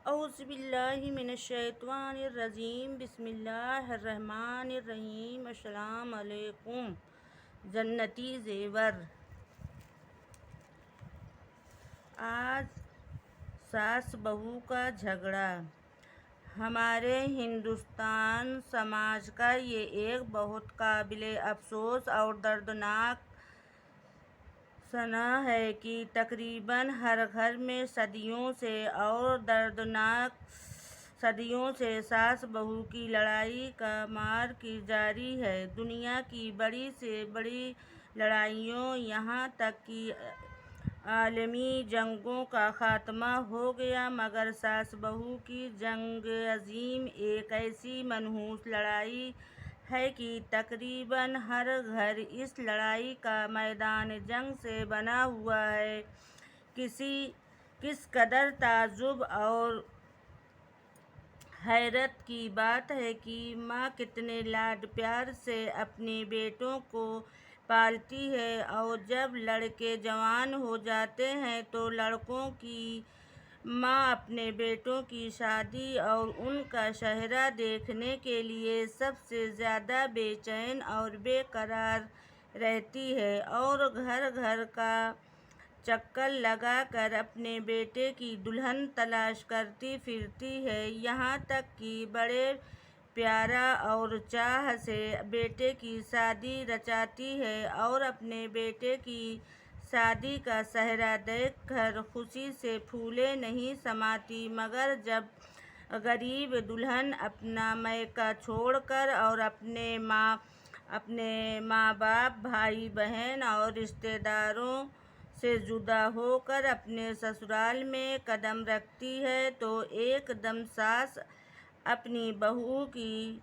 اعوذ باللہ من الشیطان الرجیم بسم اللہ الرحمن الرحیم السلام علیکم جنتی زیور۔ آج ساس بہو کا جھگڑا ہمارے ہندوستان سماج کا یہ ایک بہت قابل افسوس اور دردناک صحنہ ہے کہ تقریباً ہر گھر میں صدیوں سے ساس بہو کی لڑائی کا مار کی جاری ہے۔ دنیا کی بڑی سے بڑی لڑائیوں یہاں تک کہ عالمی جنگوں کا خاتمہ ہو گیا، مگر ساس بہو کی جنگ عظیم ایک ایسی منحوس لڑائی ہے کہ تقریباً ہر گھر اس لڑائی کا میدان جنگ سے بنا ہوا ہے۔ کس قدر تعجب اور حیرت کی بات ہے کہ ماں کتنے لاڈ پیار سے اپنے بیٹوں کو پالتی ہے، اور جب لڑکے جوان ہو جاتے ہیں تو لڑکوں کی ماں اپنے بیٹوں کی شادی اور ان کا شہرہ دیکھنے کے لیے سب سے زیادہ بے چین اور بے قرار رہتی ہے، اور گھر گھر کا چکر لگا کر اپنے بیٹے کی دلہن تلاش کرتی پھرتی ہے، یہاں تک کہ بڑے پیار اور چاہ سے بیٹے کی شادی رچاتی ہے اور اپنے بیٹے کی شادی کا سہرا دیکھ کر خوشی سے پھولے نہیں سماتی، مگر جب غریب دلہن اپنا میکہ چھوڑ کر اور اپنے ماں باپ، بھائی بہن اور رشتہ داروں سے جدا ہو کر اپنے سسرال میں قدم رکھتی ہے تو ایک دم ساس اپنی بہو کی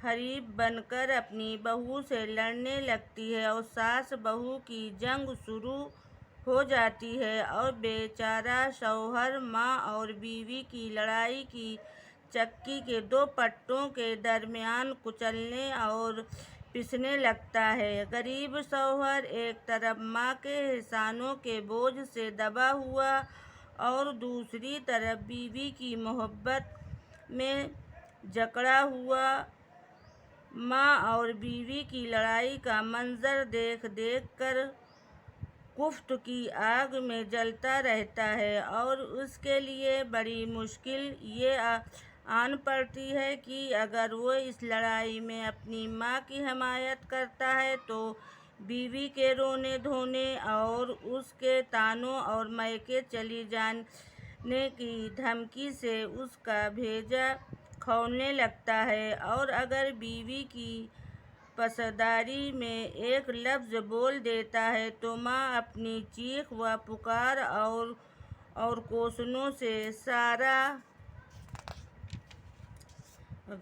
حریف بن کر اپنی بہو سے لڑنے لگتی ہے اور ساس بہو کی جنگ شروع ہو جاتی ہے، اور بیچارہ شوہر ماں اور بیوی کی لڑائی کی چکی کے دو پٹوں کے درمیان کچلنے اور پسنے لگتا ہے۔ غریب شوہر ایک طرف ماں کے احسانوں کے بوجھ سے دبا ہوا اور دوسری طرف بیوی کی محبت میں جکڑا ہوا، ماں اور بیوی کی لڑائی کا منظر دیکھ کر کفت کی آگ میں جلتا رہتا ہے، اور اس کے لیے بڑی مشکل یہ آن پڑتی ہے کہ اگر وہ اس لڑائی میں اپنی ماں کی حمایت کرتا ہے تو بیوی کے رونے دھونے اور اس کے طعنوں اور میکے چلی جانے کی دھمکی سے اس کا بھیجا کھولنے لگتا ہے، اور اگر بیوی کی پاسداری میں ایک لفظ بول دیتا ہے تو ماں اپنی چیخ و پکار اور کوسنوں سے سارا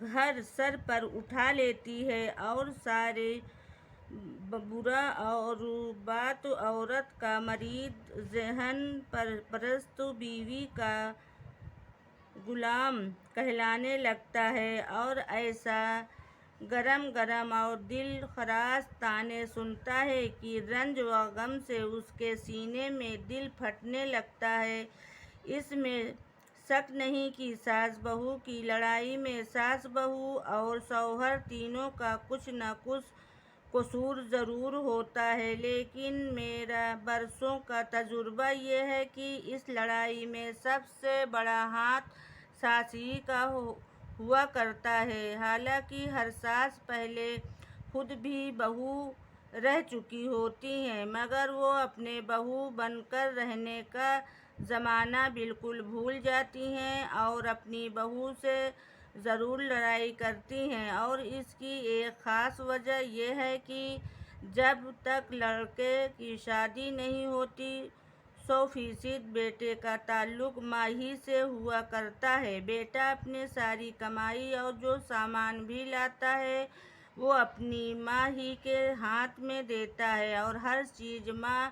گھر سر پر اٹھا لیتی ہے، اور سارے برا اور بات عورت کا مرید ذہن پرست بیوی کا غلام کہلانے لگتا ہے، اور ایسا گرم اور دل خراش طعنے سنتا ہے کہ رنج و غم سے اس کے سینے میں دل پھٹنے لگتا ہے۔ اس میں شک نہیں کہ ساس بہو کی لڑائی میں ساس بہو اور شوہر تینوں کا کچھ نہ کچھ قصور ضرور ہوتا ہے، لیکن میرا برسوں کا تجربہ یہ ہے کہ اس لڑائی میں سب سے بڑا ہاتھ ساس ہی کا ہوا کرتا ہے۔ حالانکہ ہر ساس پہلے خود بھی بہو رہ چکی ہوتی ہیں، مگر وہ اپنے بہو بن کر رہنے کا زمانہ بالکل بھول جاتی ہیں اور اپنی بہو سے ضرور لڑائی کرتی ہیں، اور اس کی ایک خاص وجہ یہ ہے کہ جب تک لڑکے کی شادی نہیں ہوتی 100% بیٹے کا تعلق ماں ہی سے ہوا کرتا ہے۔ بیٹا اپنی ساری کمائی اور جو سامان بھی لاتا ہے وہ اپنی ماں ہی کے ہاتھ میں دیتا ہے، اور ہر چیز ماں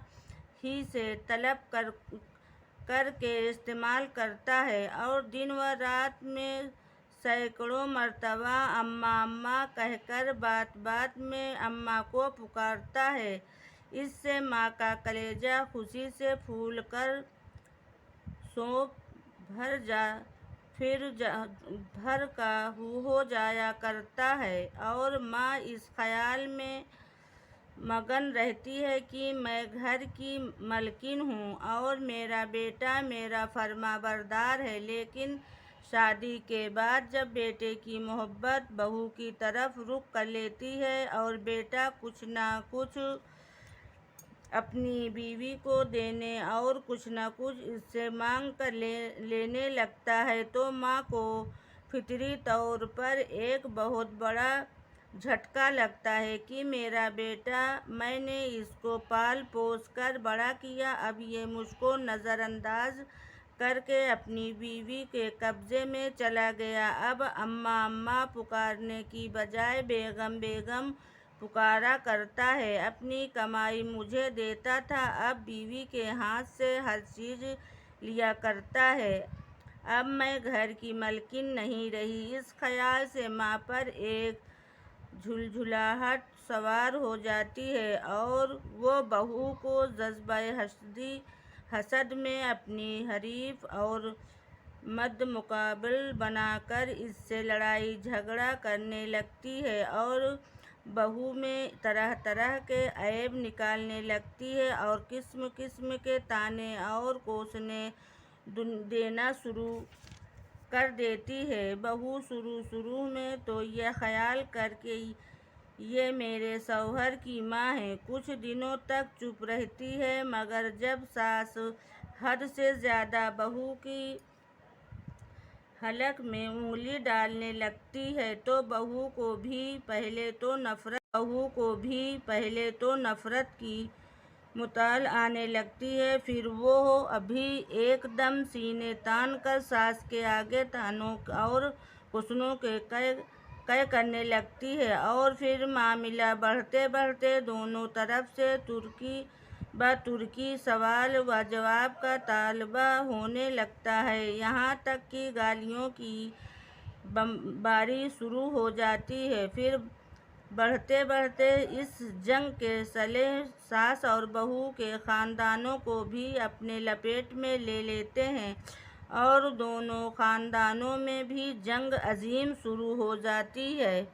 ہی سے طلب کر کے استعمال کرتا ہے، اور دن و رات میں سینکڑوں مرتبہ اماں اماں کہہ کر بات بات میں اماں کو پکارتا ہے۔ اس سے ماں کا کلیجہ خوشی سے پھول کر سونپ بھر پھر بھر کا ہو جایا کرتا ہے اور ماں اس خیال میں مگن رہتی ہے کہ میں گھر کی ملکن ہوں اور میرا بیٹا میرا فرما بردار ہے، لیکن شادی کے بعد جب بیٹے کی محبت بہو کی طرف رخ کر لیتی ہے اور بیٹا کچھ نہ کچھ اپنی بیوی کو دینے اور کچھ نہ کچھ اس سے مانگ کر لینے لگتا ہے تو ماں کو فطری طور پر ایک بہت بڑا جھٹکا لگتا ہے کہ میرا بیٹا، میں نے اس کو پال پوس کر بڑا کیا، اب یہ مجھ کو نظر انداز کر کے اپنی بیوی کے قبضے میں چلا گیا۔ اب اماں اماں پکارنے کی بجائے بیگم بیگم پکارا کرتا ہے، اپنی کمائی مجھے دیتا تھا، اب بیوی کے ہاتھ سے ہر چیز لیا کرتا ہے، اب میں گھر کی ملکن نہیں رہی۔ اس خیال سے ماں پر ایک جھنجھلاہٹ سوار ہو جاتی ہے اور وہ بہو کو جذبہ حسد میں اپنی حریف اور مد مقابل بنا کر اس سے لڑائی جھگڑا کرنے لگتی ہے اور بہو میں طرح طرح کے عیب نکالنے لگتی ہے اور قسم قسم کے طعنے اور کوسنے دینا شروع کر دیتی ہے۔ بہو شروع میں تو یہ خیال کر کے یہ میرے شوہر کی ماں ہے، کچھ دنوں تک چپ رہتی ہے، مگر جب ساس حد سے زیادہ بہو کی حلق میں انگلی ڈالنے لگتی ہے تو بہو کو بھی پہلے تو نفرت کی متال آنے لگتی ہے، پھر وہ بھی ایک دم سینے تان کر ساس کے آگے طعنوں اور کوسنوں کے قے کرنے لگتی ہے اور پھر معاملہ بڑھتے بڑھتے دونوں طرف سے ترکی بہ ترکی سوال و جواب کا تالابہ ہونے لگتا ہے، یہاں تک کہ گالیوں کی بمباری شروع ہو جاتی ہے۔ پھر بڑھتے بڑھتے اس جنگ کے صلح ساس اور بہو کے خاندانوں کو بھی اپنے لپیٹ میں لے لیتے ہیں اور دونوں خاندانوں میں بھی جنگ عظیم شروع ہو جاتی ہے۔